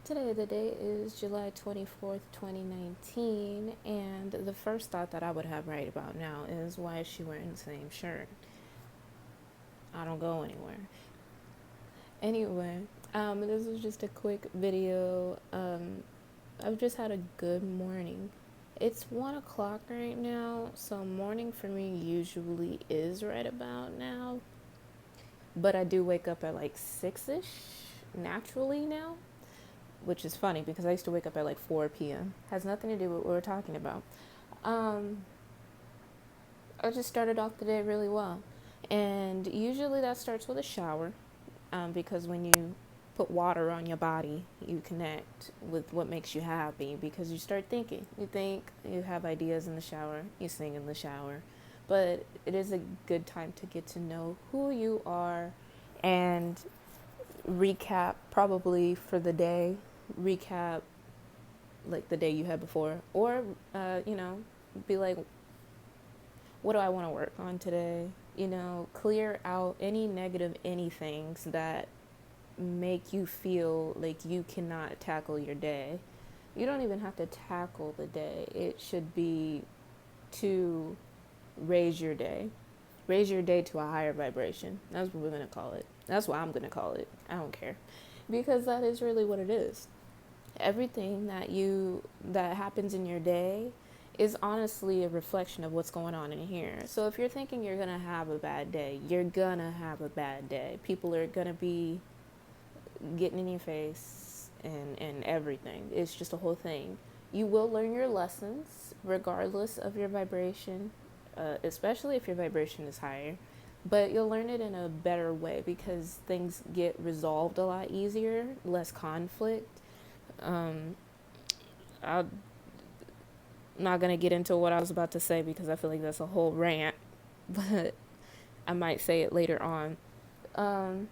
Today, the day is July 24th, 2019, and the first thought that I would have right about now is why is she wearing the same shirt? I don't go anywhere. Anyway, this was just a quick video. I've just had a good morning. It's 1 o'clock right now, so morning for me usually is right about now, but I do wake up at like 6 ish naturally now, which is funny because I used to wake up at like 4 p.m. Has nothing to do with what we're talking about. Um, I just started off the day really well. And usually that starts with a shower because when you put water on your body, you connect with what makes you happy because you start thinking. You think, you have ideas in the shower, you sing in the shower. But it is a good time to get to know who you are and recap probably for the day, recap like the day you had before, or be like, what do I want to work on today? Clear out any negative anythings that make you feel like you cannot tackle your day. You don't even have to tackle the day. It should be to raise your day. Raise your day to a higher vibration. That's what we're going to call it. That's what I'm going to call it. I don't care. Because that is really what it is. Everything that happens in your day is honestly a reflection of what's going on in here. So if you're thinking you're going to have a bad day, you're going to have a bad day. People are going to be getting in your face and everything. It's just a whole thing. You will learn your lessons regardless of your vibration, especially if your vibration is higher. But you'll learn it in a better way because things get resolved a lot easier, less conflict. Um, I'm not going to get into what I was about to say because I feel like that's a whole rant, but I might say it later on. Um,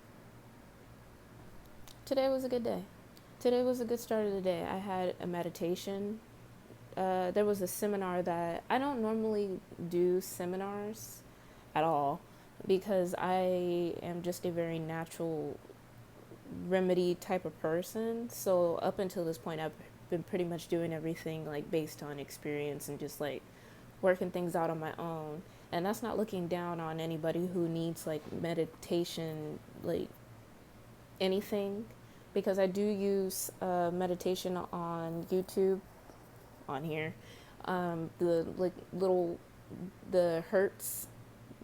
Today was a good day. Today was a good start of the day. I had a meditation. There was a seminar that I don't normally do seminars at all because I am just a very natural remedy type of person. So up until this point, I've been pretty much doing everything like based on experience and just like working things out on my own. And that's not looking down on anybody who needs like meditation, like anything, because I do use meditation on YouTube on here. The like little the hertz,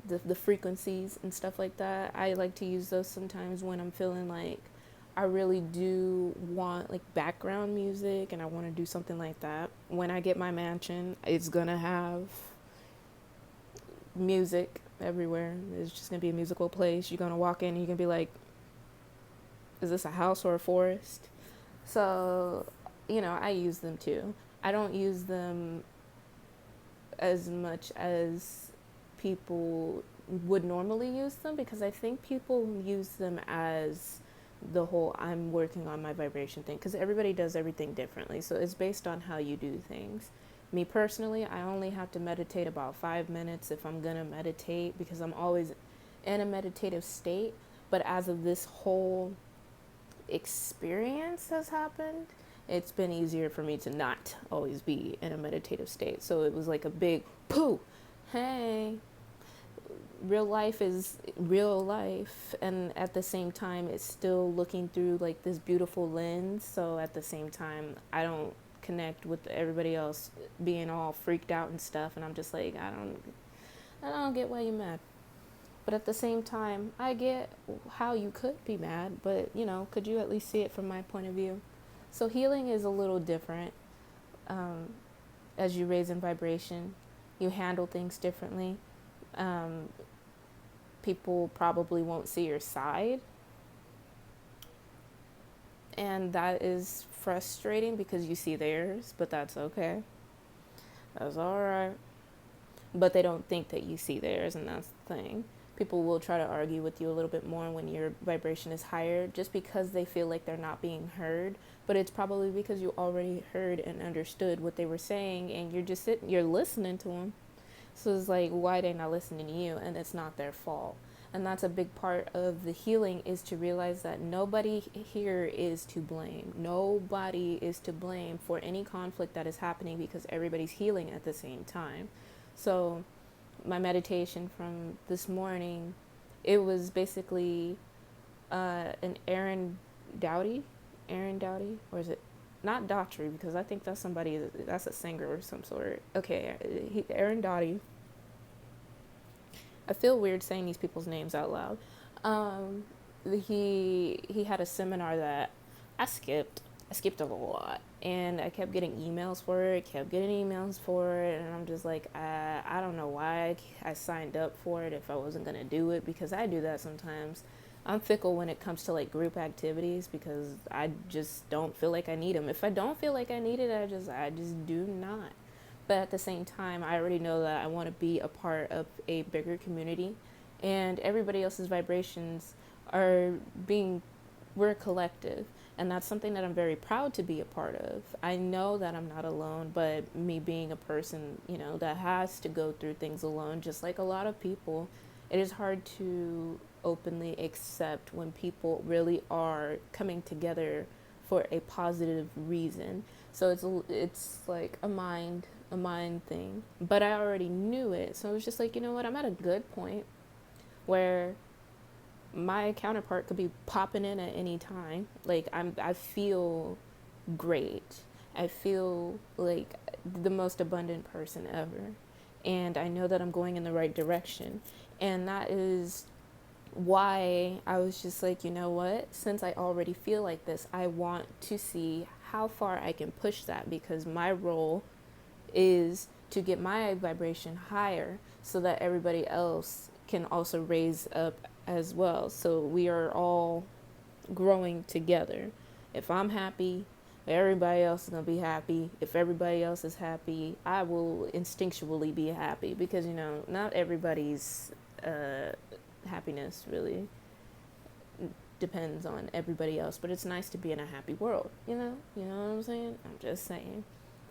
the frequencies and stuff like that. I like to use those sometimes when I'm feeling like I really do want like background music and I want to do something like that. When I get my mansion, it's gonna have music everywhere. It's just gonna be a musical place. You're gonna walk in and you're gonna be like, is this a house or a forest? So, I use them too. I don't use them as much as people would normally use them because I think people use them as the whole I'm working on my vibration thing because everybody does everything differently. So it's based on how you do things. Me personally, I only have to meditate about 5 minutes if I'm going to meditate because I'm always in a meditative state. But as of this whole experience has happened, it's been easier for me to not always be in a meditative state. So it was like a big pooh, hey, real life is real life, and at the same time it's still looking through like this beautiful lens. So at the same time I don't connect with everybody else being all freaked out and stuff, and I'm just like, I don't get why you're mad. But at the same time, I get how you could be mad, but could you at least see it from my point of view? So healing is a little different. um, as you raise in vibration, you handle things differently. um, People probably won't see your side, and that is frustrating because you see theirs, but that's okay. That's all right. But they don't think that you see theirs, and that's the thing. People will try to argue with you a little bit more when your vibration is higher just because they feel like they're not being heard, but it's probably because you already heard and understood what they were saying and you're just listening to them. So it's like, why they not listening to you? And it's not their fault. And that's a big part of the healing, is to realize that nobody here is to blame. Nobody is to blame for any conflict that is happening, because everybody's healing at the same time. So my meditation from this morning, it was basically an Aaron Doughty, or is it not Daughtry, because I think that's somebody, that's a singer or some sort. Okay, Aaron Doughty. I feel weird saying these people's names out loud. Um, he had a seminar that I skipped. I skipped a lot, and I kept getting emails for it. And I'm just like, I don't know why I signed up for it if I wasn't gonna do it, because I do that sometimes. I'm fickle when it comes to like group activities, because I just don't feel like I need them. If I don't feel like I need it, I just do not. But at the same time, I already know that I want to be a part of a bigger community, and everybody else's vibrations are being, we're a collective, and that's something that I'm very proud to be a part of. I know that I'm not alone, but me being a person, that has to go through things alone, just like a lot of people, it is hard to openly accept when people really are coming together for a positive reason. So it's like a mind thing. But I already knew it. So it was just like, you know what? I'm at a good point where my counterpart could be popping in at any time. Like I feel great. I feel like the most abundant person ever. And I know that I'm going in the right direction. And that is why I was just like, you know what? Since I already feel like this, I want to see how far I can push that, because my role is to get my vibration higher so that everybody else can also raise up as well. So we are all growing together. If I'm happy, everybody else is going to be happy. If everybody else is happy, I will instinctually be happy, because, not everybody's happiness really depends on everybody else, but it's nice to be in a happy world, you know what I'm saying? I'm just saying.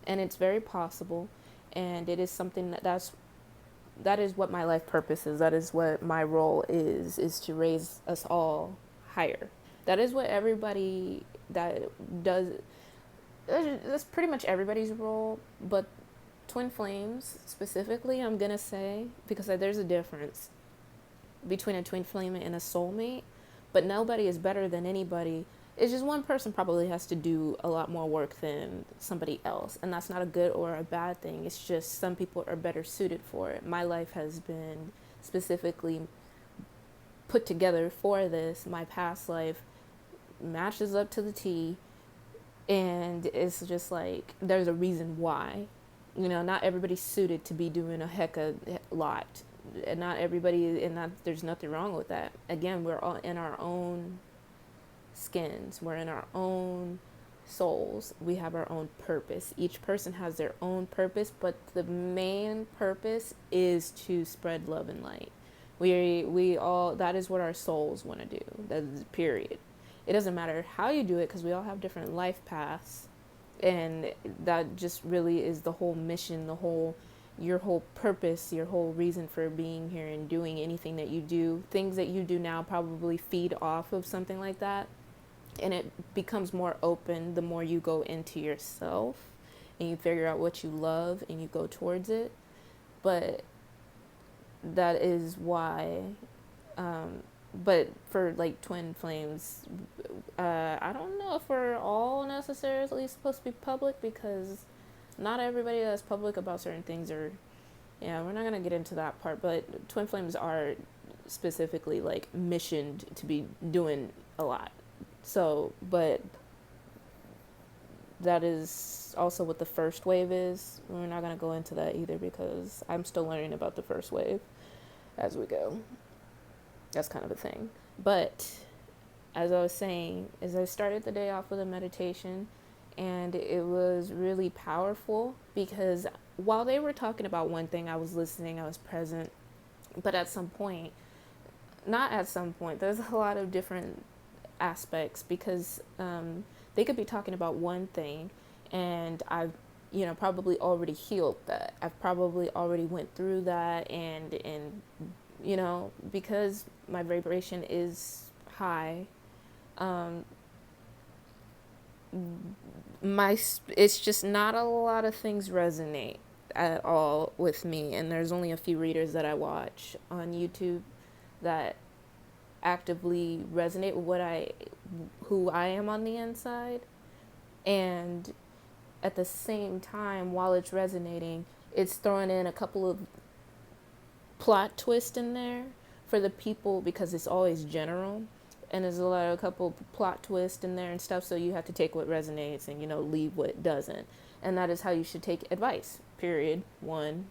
And it's very possible, and it is something that is what my life purpose is. That is what my role is to raise us all higher. That is what everybody that does, that's pretty much everybody's role, but twin flames specifically, I'm gonna say, because there's a difference between a twin flame and a soulmate, but nobody is better than anybody. It's just one person probably has to do a lot more work than somebody else, and that's not a good or a bad thing. It's just some people are better suited for it. My life has been specifically put together for this. My past life matches up to the T, and it's just like there's a reason why. Not everybody's suited to be doing a heck of lot, and not everybody, and that there's nothing wrong with that. Again, we're all in our own skins, we're in our own souls, we have our own purpose. Each person has their own purpose, but the main purpose is to spread love and light. We all, that is what our souls want to do. That is period. It doesn't matter how you do it, because we all have different life paths, and that just really is the whole mission, your whole purpose, your whole reason for being here and doing anything that you do. Things that you do now probably feed off of something like that, and it becomes more open the more you go into yourself and you figure out what you love and you go towards it. But that is why, but for like twin flames, I don't know if we're all necessarily supposed to be public, because not everybody that's public about certain things are, yeah, we're not going to get into that part, but twin flames are specifically like missioned to be doing a lot. So, but that is also what the first wave is. We're not going to go into that either, because I'm still learning about the first wave as we go. That's kind of a thing. But as I was saying, as I started the day off with a meditation, and it was really powerful, because while they were talking about one thing, I was listening, I was present. But at some point, not at some point, there's a lot of different aspects, because they could be talking about one thing, and I've probably already healed that. I've probably already went through that and because my vibration is high, um, it's just not a lot of things resonate at all with me, and there's only a few readers that I watch on YouTube that actively resonate with who I am on the inside. And at the same time, while it's resonating, it's throwing in a couple of plot twists in there for the people, because it's always general, and there's a couple plot twists in there and stuff, so you have to take what resonates and leave what doesn't. And that is how you should take advice, period one.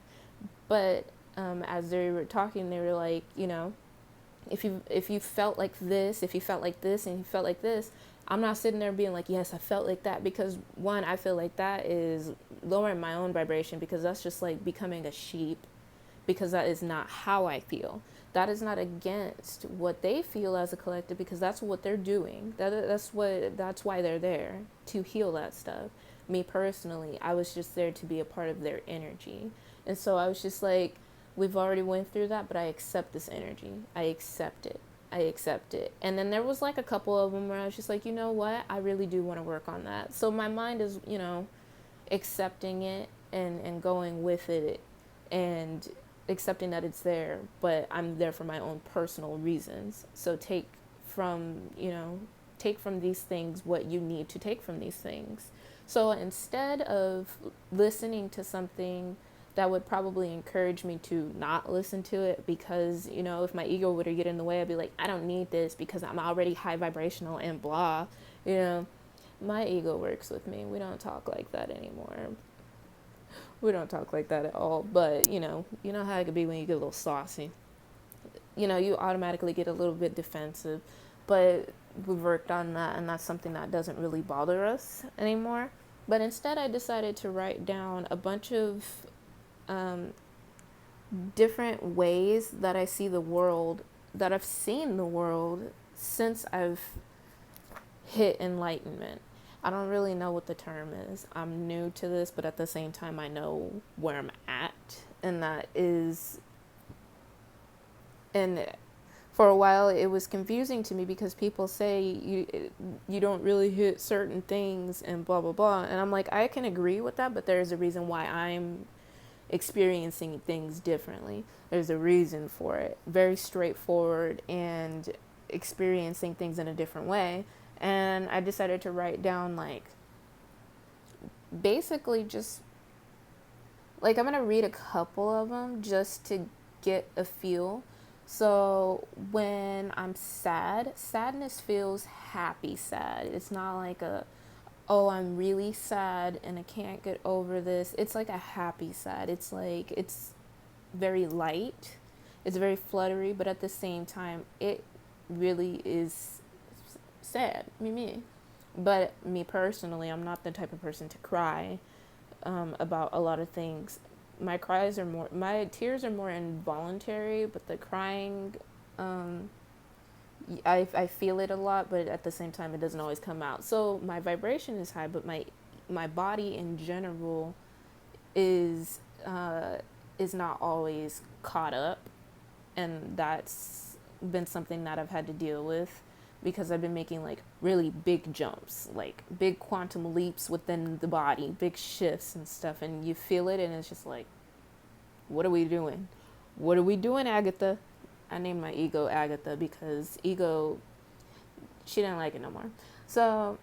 But as they were talking, they were like, if you felt like this, if you felt like this, and you felt like this, I'm not sitting there being like, yes, I felt like that, because one, I feel like that is lowering my own vibration, because that's just like becoming a sheep, because that is not how I feel. That is not against what they feel as a collective, because that's what they're doing. That's why they're there, to heal that stuff. Me personally, I was just there to be a part of their energy. And so I was just like, we've already went through that, but I accept this energy. I accept it. I accept it. And then there was like a couple of them where I was just like, you know what? I really do want to work on that. So my mind is, accepting it and going with it, and accepting that it's there, but I'm there for my own personal reasons. So take from these things what you need to take from these things. So instead of listening to something that would probably encourage me to not listen to it, because if my ego were to get in the way, I'd be like, I don't need this because I'm already high vibrational and blah. My ego works with me. We don't talk like that anymore. We don't talk like that at all. But you know how it could be when you get a little saucy. You automatically get a little bit defensive. But we've worked on that, and that's something that doesn't really bother us anymore. But instead, I decided to write down a bunch of different ways that I see the world, that I've seen the world since I've hit enlightenment. I don't really know what the term is. I'm new to this, but at the same time, I know where I'm at. And that is, and for a while, it was confusing to me, because people say you don't really hit certain things and blah, blah, blah. And I'm like, I can agree with that, but there's a reason why I'm experiencing things differently. There's a reason for it. Very straightforward, and experiencing things in a different way. And I decided to write down, like, basically just, like, I'm going to read a couple of them just to get a feel. So when I'm sad, sadness feels happy sad. It's not like oh, I'm really sad and I can't get over this. It's like a happy sad. It's like, it's very light. It's very fluttery, but at the same time, it really is sad. Me. But me personally, I'm not the type of person to cry about a lot of things. My tears are more involuntary, but the crying, I feel it a lot, but at the same time, it doesn't always come out. So my vibration is high, but my body in general is not always caught up, and that's been something that I've had to deal with, because I've been making like really big jumps, like big quantum leaps within the body, big shifts and stuff, and you feel it, and it's just like, what are we doing? What are we doing, Agatha? I named my ego Agatha because ego, she didn't like it no more. So,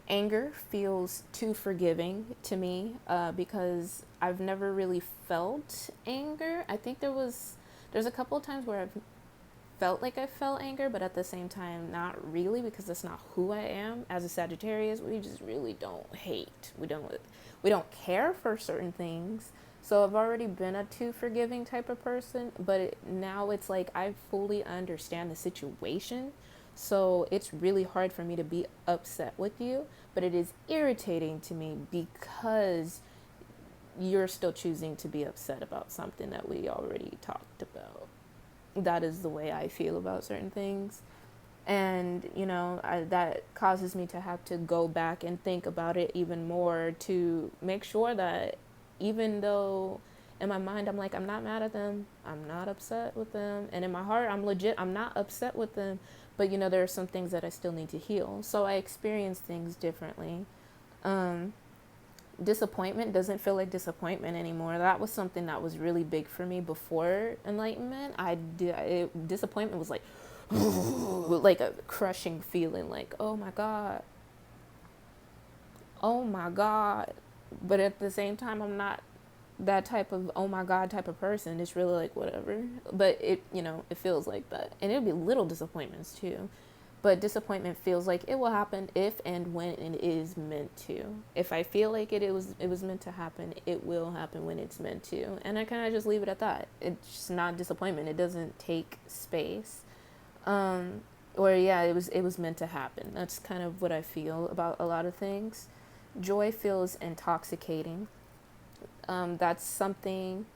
anger feels too forgiving to me, because I've never really felt anger. I think there's a couple of times where I've felt like I felt anger, but at the same time, not really, because that's not who I am. As a Sagittarius, we just really don't hate. We don't care for certain things. So I've already been a too forgiving type of person, but now it's like I fully understand the situation. So it's really hard for me to be upset with you, but it is irritating to me because you're still choosing to be upset about something that we already talked about. That is the way I feel about certain things. And, that causes me to have to go back and think about it even more, to make sure that even though In my mind, I'm like, I'm not mad at them. I'm not upset with them. And in my heart, I'm legit, I'm not upset with them. But, there are some things that I still need to heal. So I experience things differently. Um, Disappointment doesn't feel like disappointment anymore. That was something that was really big for me before enlightenment. Disappointment was like, like a crushing feeling, like, oh my God. But at the same time, I'm not that type of oh my God type of person. It's really like whatever. But it feels like that. And it'll be little disappointments too. But disappointment feels like it will happen if and when it is meant to. If I feel like it was meant to happen, it will happen when it's meant to. And I kind of just leave it at that. It's just not disappointment. It doesn't take space. Or yeah, it was meant to happen. That's kind of what I feel about a lot of things. Joy feels intoxicating. That's something,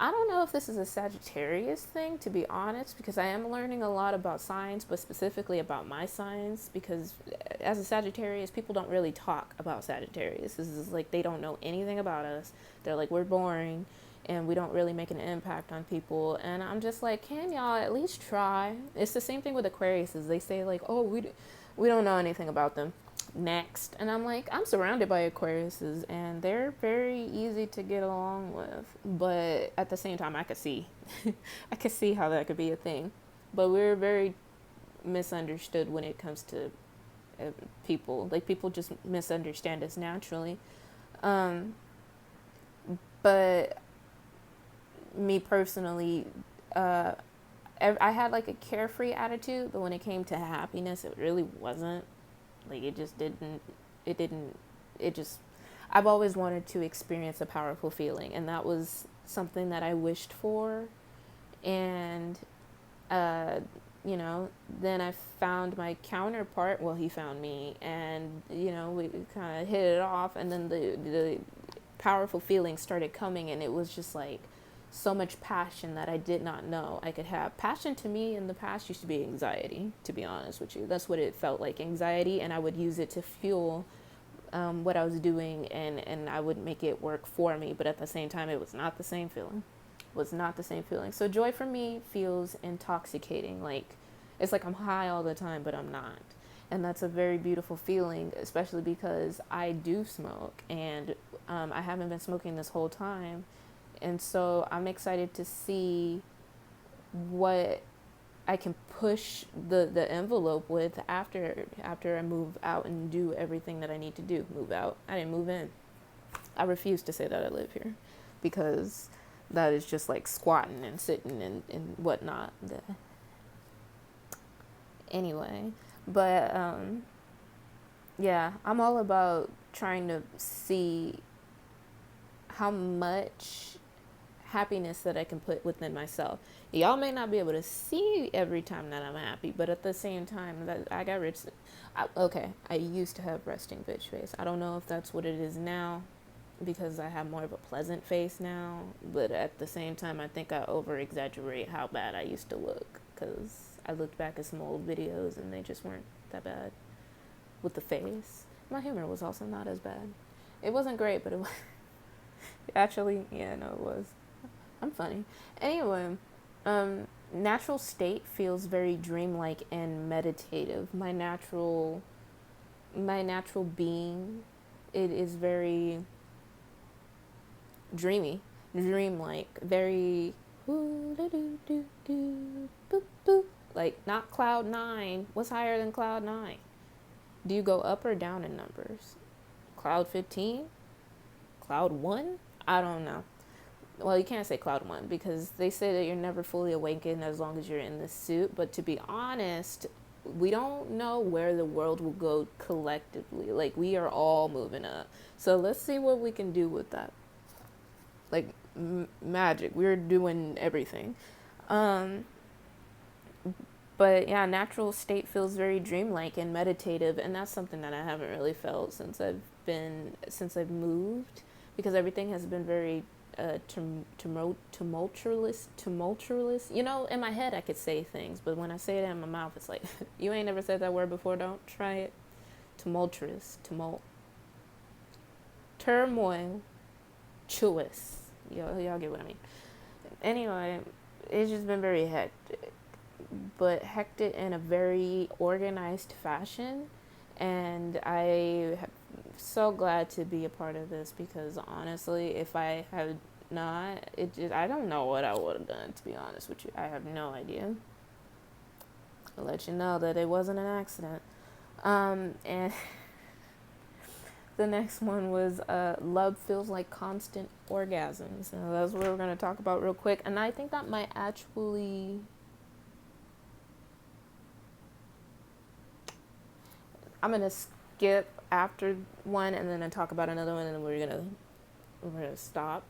I don't know if this is a Sagittarius thing, to be honest, because I am learning a lot about signs, but specifically about my signs, because as a Sagittarius, people don't really talk about Sagittarius. This is like they don't know anything about us. They're like, we're boring and we don't really make an impact on people. And I'm just like, can y'all at least try? It's the same thing with Aquariuses. They say like, oh, we don't know anything about them. Next. And I'm like, I'm surrounded by Aquariuses and they're very easy to get along with. But at the same time, I could see, I could see how that could be a thing. But we're very misunderstood when it comes to people. Like, people just misunderstand us naturally. Um, but me personally, I had like a carefree attitude, but when it came to happiness, it really wasn't. Like, it just, I've always wanted to experience a powerful feeling, and that was something that I wished for. And, uh, then I found my counterpart. Well, he found me, and, we kind of hit it off, and then the powerful feeling started coming, and it was just like so much passion that I did not know I could have. Passion to me in the past used to be anxiety, to be honest with you. That's what it felt like, anxiety, and I would use it to fuel what I was doing, and I would make it work for me. But at the same time, it was not the same feeling. So joy for me feels intoxicating. Like, it's like I'm high all the time, but I'm not. And that's a very beautiful feeling, especially because I do smoke, and I haven't been smoking this whole time. And so I'm excited to see what I can push the envelope with after I move out and do everything that I need to do. Move out. I didn't move in. I refuse to say that I live here, because that is just like squatting and sitting and whatnot. Anyway, but yeah, I'm all about trying to see how much happiness that I can put within myself. Y'all may not be able to see every time that I'm happy, but at the same time, that I got rich. I used to have resting bitch face. I don't know if that's what it is now, because I have more of a pleasant face now. But at the same time, I think I over exaggerate how bad I used to look, because I looked back at some old videos and they just weren't that bad with the face. My humor was also not as bad. It wasn't great, but it was actually, yeah, no, it was. I'm funny. Anyway, natural state feels very dreamlike and meditative. My natural being, it is very dreamlike, very like not cloud nine. What's higher than cloud nine? Do you go up or down in numbers? Cloud 15? Cloud 1? I don't know. Well, you can't say cloud 1, because they say that you're never fully awakened as long as you're in this suit. But to be honest, we don't know where the world will go collectively. Like, we are all moving up. So let's see what we can do with that. Like, magic. We're doing everything. But yeah, natural state feels very dreamlike and meditative, and that's something that I haven't really felt since I've moved, because everything has been very tumultuous. In my head I could say things, but when I say it in my mouth, it's like, you ain't never said that word before, don't try it. Tumultuous, turmoil, choice. Y'all get what I mean. Anyway, it's just been very hectic, but hectic in a very organized fashion. And I am so glad to be a part of this because honestly, if I had not, I don't know what I would have done, to be honest with you. I have no idea. I'll let you know that it wasn't an accident. And the next one was love feels like constant orgasms. Now, that's what we're going to talk about real quick. And I think that might actually. I'm going to skip after one and then I talk about another one and then we're gonna stop.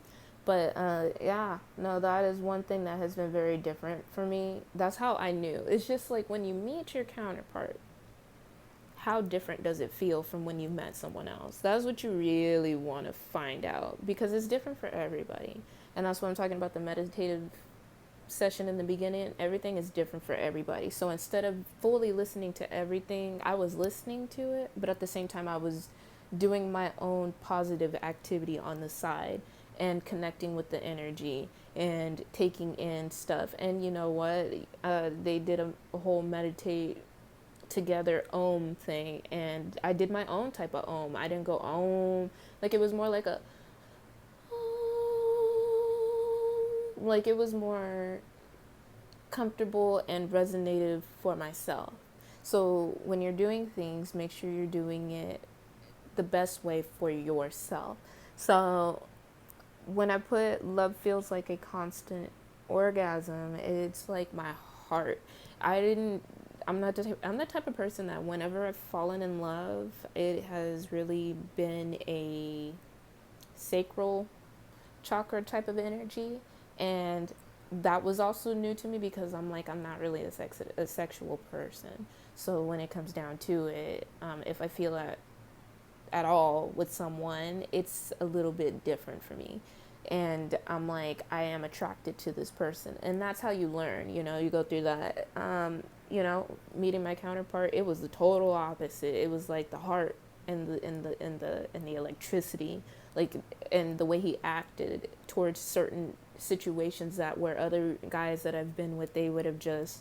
But yeah, no, that is one thing that has been very different for me. That's how I knew. It's just like when you meet your counterpart, how different does it feel from when you met someone else? That's what you really want to find out because it's different for everybody. And that's what I'm talking about, the meditative session in the beginning. Everything is different for everybody. So instead of fully listening to everything, I was listening to it, but at the same time I was doing my own positive activity on the side and connecting with the energy and taking in stuff. And you know what, they did a whole meditate together Om thing, and I did my own type of Om. I didn't go Om, like it was more like a like it was more comfortable and resonative for myself. So when you're doing things, make sure you're doing it the best way for yourself. So when I put love feels like a constant orgasm, it's like my heart. I didn't I'm the type of person that whenever I've fallen in love, it has really been a sacral chakra type of energy. And that was also new to me because I'm not really a sexual person. So when it comes down to it, if I feel at all with someone, it's a little bit different for me. And I'm like, I am attracted to this person. And that's how you learn, you go through that. Meeting my counterpart, it was the total opposite. It was like the heart and the electricity, like, and the way he acted towards certain situations that where other guys that I've been with, they would have just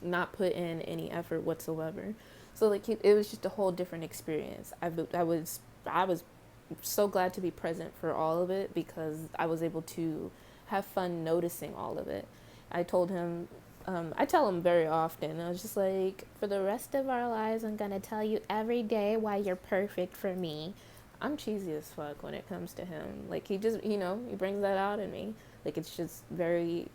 not put in any effort whatsoever. So like it was just a whole different experience. I was so glad to be present for all of it because I was able to have fun noticing all of it. I told him, I tell him very often, I was just like, for the rest of our lives, I'm gonna tell you every day why you're perfect for me. I'm cheesy as fuck when it comes to him. Like he just, he brings that out in me. Like it's just very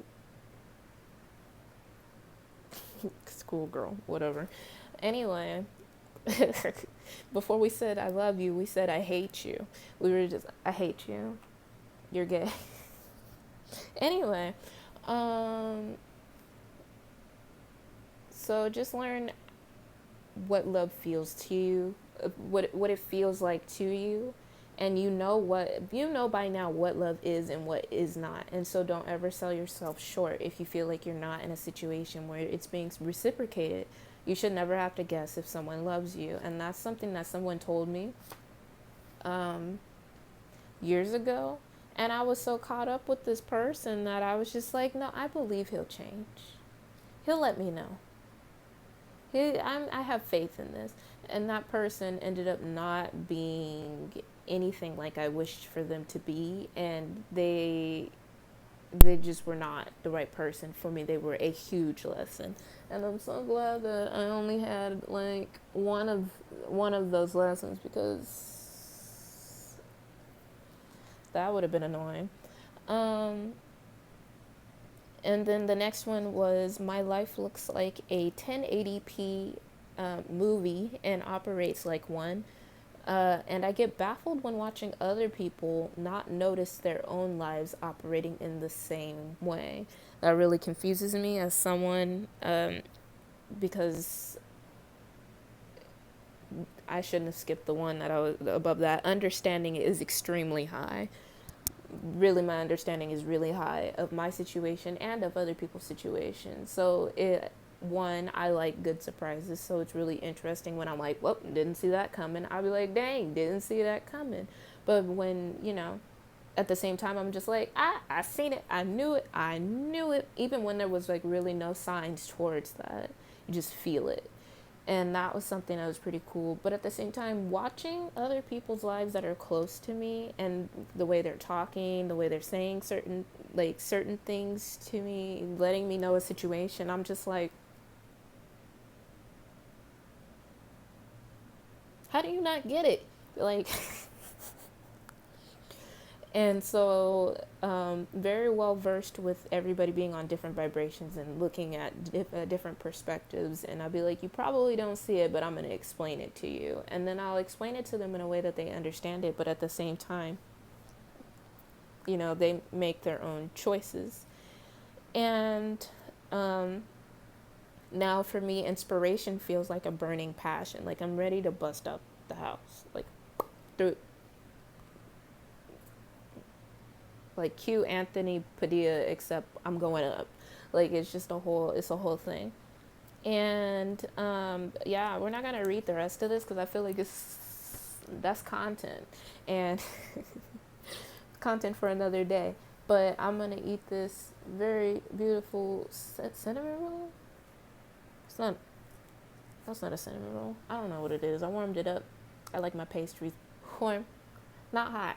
schoolgirl, whatever. Anyway, before we said I love you, we said I hate you. We were just, I hate you. You're gay. Anyway, so just learn what love feels to you, what it feels like to you, and you know by now what love is and what is not. And so don't ever sell yourself short if you feel like you're not in a situation where it's being reciprocated. You should never have to guess if someone loves you. And that's something that someone told me years ago. And I was so caught up with this person that I was just like, no, I believe he'll change. He'll let me know. I have faith in this. And that person ended up not being anything like I wished for them to be. And they just were not the right person for me. They were a huge lesson. And I'm so glad that I only had like one of those lessons because that would have been annoying. And then the next one was my life looks like a 1080p movie and operates like one. And I get baffled when watching other people not notice their own lives operating in the same way. That really confuses me as someone, because I shouldn't have skipped the one that I was above that. Understanding is extremely high. Really, my understanding is really high of my situation and of other people's situations. So I like good surprises, so it's really interesting when I'm like, well, didn't see that coming. I'll be like, dang, didn't see that coming. But when, at the same time, I'm just like, I seen it. I knew it. Even when there was like really no signs towards that, you just feel it. And that was something that was pretty cool. But at the same time, watching other people's lives that are close to me and the way they're talking, the way they're saying certain things to me, letting me know a situation, I'm just like, how do you not get it? Like, and so very well versed with everybody being on different vibrations and looking at different perspectives. And I'll be like, you probably don't see it, but I'm going to explain it to you. And then I'll explain it to them in a way that they understand it, but at the same time, they make their own choices. And now for me, inspiration feels like a burning passion. Like I'm ready to bust up the house, like through, like cue Anthony Padilla, except I'm going up. Like it's a whole thing. And yeah, we're not gonna read the rest of this because I feel like that's content and content for another day. But I'm gonna eat this very beautiful cinnamon roll. It's not. That's not a cinnamon roll. I don't know what it is. I warmed it up. I like my pastries warm, not hot,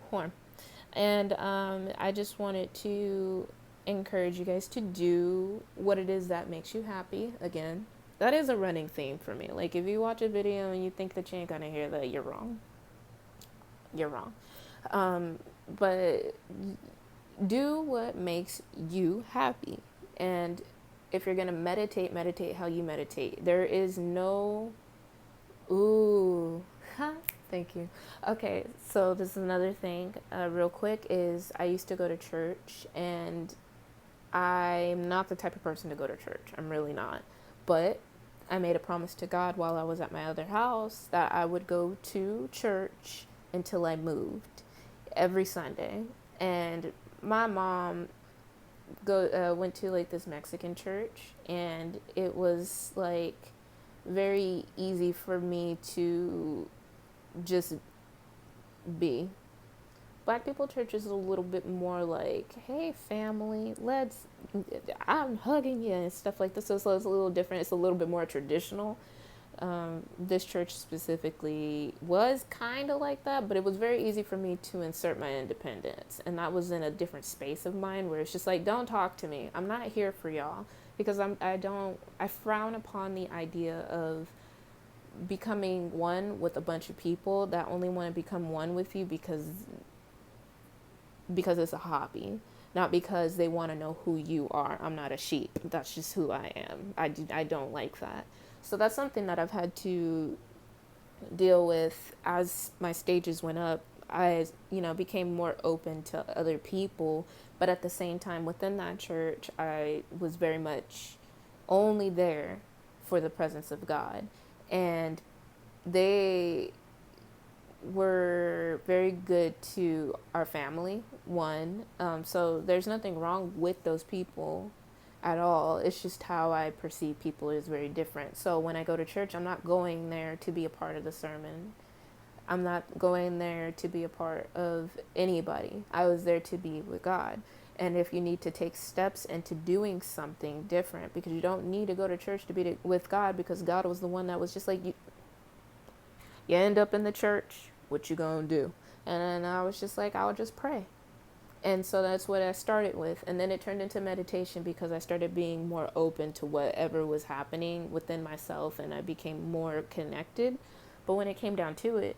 warm. And I just wanted to encourage you guys to do what it is that makes you happy. Again, that is a running theme for me. Like if you watch a video and you think that you ain't gonna hear that, you're wrong. You're wrong. But do what makes you happy. And if you're gonna meditate, meditate how you meditate. There is no, ooh, thank you. Okay, so this is another thing, real quick, is I used to go to church, and I'm not the type of person to go to church. I'm really not. But I made a promise to God while I was at my other house that I would go to church until I moved every Sunday. And my mom went to like this Mexican church, and it was like very easy for me to just be. Black people church is a little bit more like, hey family, I'm hugging you and stuff like this. So it's a little different. It's a little bit more traditional. This church specifically was kind of like that, but it was very easy for me to insert my independence. And that was in a different space of mine where it's just like, don't talk to me. I'm not here for y'all, because I frown upon the idea of becoming one with a bunch of people that only want to become one with you because it's a hobby, not because they want to know who you are. I'm not a sheep. That's just who I am. I don't like that. So that's something that I've had to deal with as my stages went up. I, became more open to other people, but at the same time within that church, I was very much only there for the presence of God. And they were very good to our family, one. So there's nothing wrong with those people at all. It's just how I perceive people is very different. So when I go to church, I'm not going there to be a part of the sermon. I'm not going there to be a part of anybody. I was there to be with God. And if you need to take steps into doing something different, because you don't need to go to church to be with God, because God was the one that was just like, you end up in the church, what you gonna do? And then I was just like, I'll just pray. And so that's what I started with. And then it turned into meditation because I started being more open to whatever was happening within myself, and I became more connected. But when it came down to it,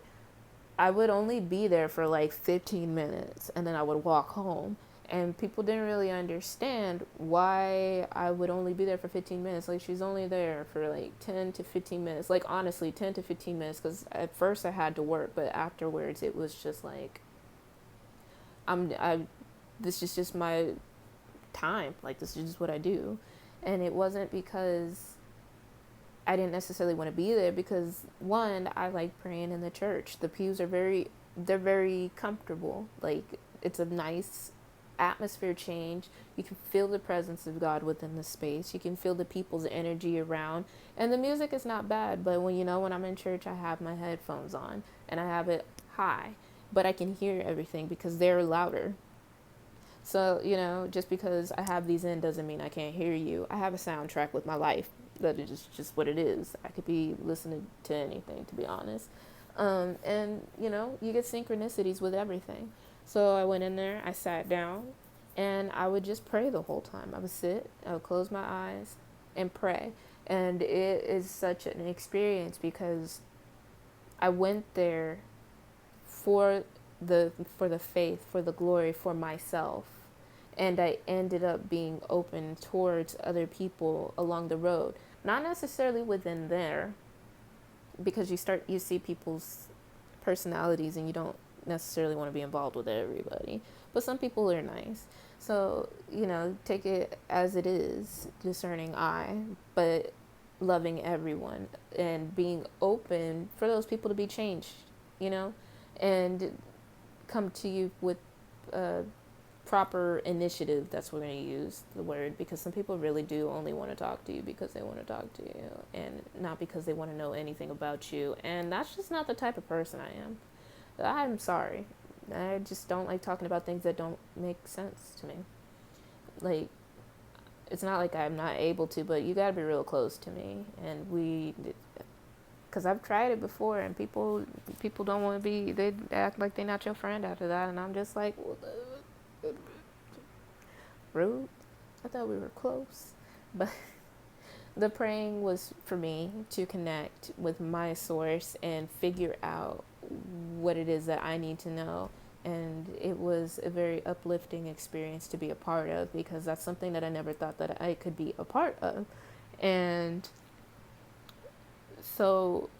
I would only be there for like 15 minutes and then I would walk home. And people didn't really understand why I would only be there for 15 minutes. Like, she's only there for like 10 to 15 minutes. Like, honestly, 10 to 15 minutes, because at first I had to work, but afterwards it was just like, this is just my time. Like, this is just what I do. And it wasn't because I didn't necessarily want to be there, because one, I like praying in the church. The pews are they're very comfortable. Like, it's a nice atmosphere change. You can feel the presence of God within the space. You can feel the people's energy around. And the music is not bad, but when I'm in church, I have my headphones on and I have it high. but I can hear everything because they're louder. So, just because I have these in doesn't mean I can't hear you. I have a soundtrack with my life. That is just what it is. I could be listening to anything, to be honest. And, you get synchronicities with everything. So I went in there, I sat down, and I would just pray the whole time. I would sit, I would close my eyes, and pray. And it is such an experience because I went there for the faith, for the glory, for myself. And I ended up being open towards other people along the road. Not necessarily within there, because you see people's personalities and you don't necessarily want to be involved with everybody. But some people are nice. So, take it as it is, discerning eye, but loving everyone and being open for those people to be changed, and come to you with proper initiative. That's what we're going to use the word, because some people really do only want to talk to you because they want to talk to you and not because they want to know anything about you. And that's just not the type of person I am. I'm sorry. I just don't like talking about things that don't make sense to me. Like, it's not like I'm not able to, but you gotta be real close to me. And because I've tried it before, and people don't want to be, they act like they're not your friend after that. And I'm just like, well, rude. I thought we were close. But the praying was for me to connect with my source and figure out what it is that I need to know. And it was a very uplifting experience to be a part of, because that's something that I never thought that I could be a part of. And so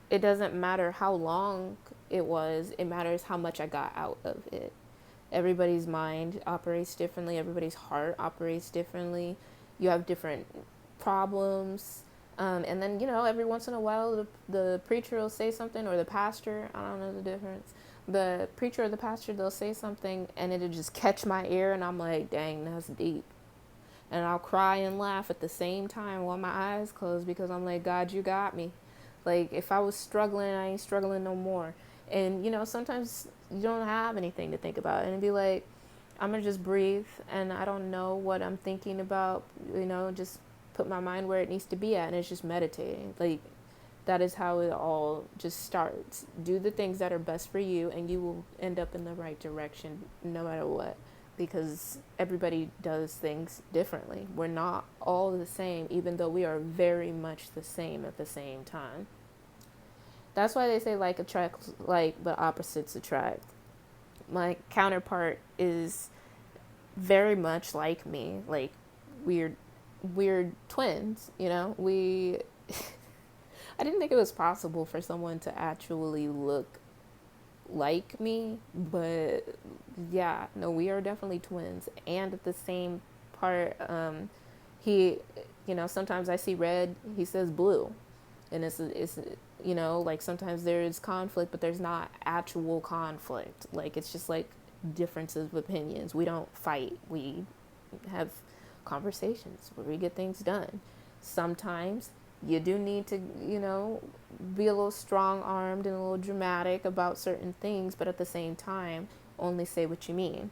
it doesn't matter how long it was, it matters how much I got out of it. Everybody's mind operates differently, everybody's heart operates differently. You have different problems. And then, every once in a while, the preacher will say something, or the pastor, I don't know the difference. The preacher or the pastor, they'll say something, and it'll just catch my ear, and I'm like, dang, that's deep. And I'll cry and laugh at the same time while my eyes closed, because I'm like, God, you got me. Like, if I was struggling, I ain't struggling no more. And, sometimes you don't have anything to think about. And it'd be like, I'm going to just breathe, and I don't know what I'm thinking about, just put my mind where it needs to be at, and it's just meditating. Like, that is how it all just starts. Do the things that are best for you, and you will end up in the right direction no matter what, because everybody does things differently. We're not all the same, even though we are very much the same at the same time. That's why they say like attracts like, but opposites attract. My counterpart is very much like me, like we're twins, we I didn't think it was possible for someone to actually look like me, but yeah, no, we are definitely twins. And at the same part, he, sometimes I see red, he says blue. And it's like sometimes there's conflict, but there's not actual conflict. Like, it's just like differences of opinions. We don't fight. We have conversations where we get things done. Sometimes you do need to, be a little strong-armed and a little dramatic about certain things, but at the same time, only say what you mean.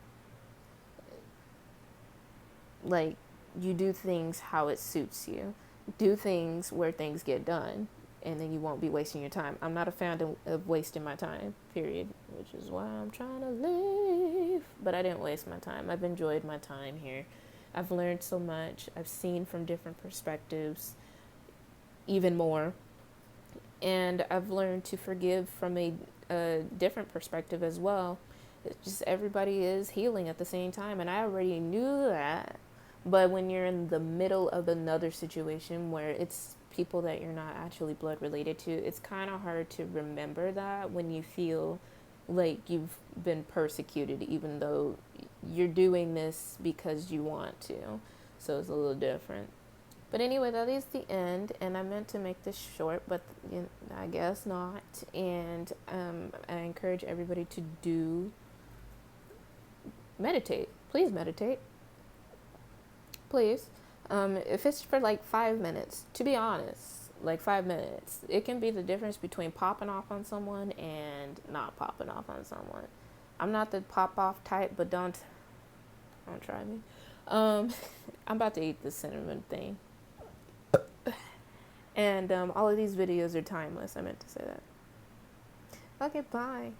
Like, you do things how it suits you. Do things where things get done, and then you won't be wasting your time. I'm not a fan of wasting my time, period, which is why I'm trying to leave. But I didn't waste my time. I've enjoyed my time here. I've learned so much. I've seen from different perspectives even more. And I've learned to forgive from a different perspective as well. It's just everybody is healing at the same time. And I already knew that. But when you're in the middle of another situation where it's people that you're not actually blood related to, it's kind of hard to remember that when you feel like you've been persecuted, even though you're doing this because you want to. So it's a little different. But anyway, that is the end, and I meant to make this short, but I guess not. And I encourage everybody to meditate. Please meditate. Please. If it's for like 5 minutes, to be honest, like 5 minutes. It can be the difference between popping off on someone and not popping off on someone. I'm not the pop off type, but don't try me. Um, I'm about to eat this cinnamon thing, and all of these videos are timeless. I meant to say that. Okay, bye.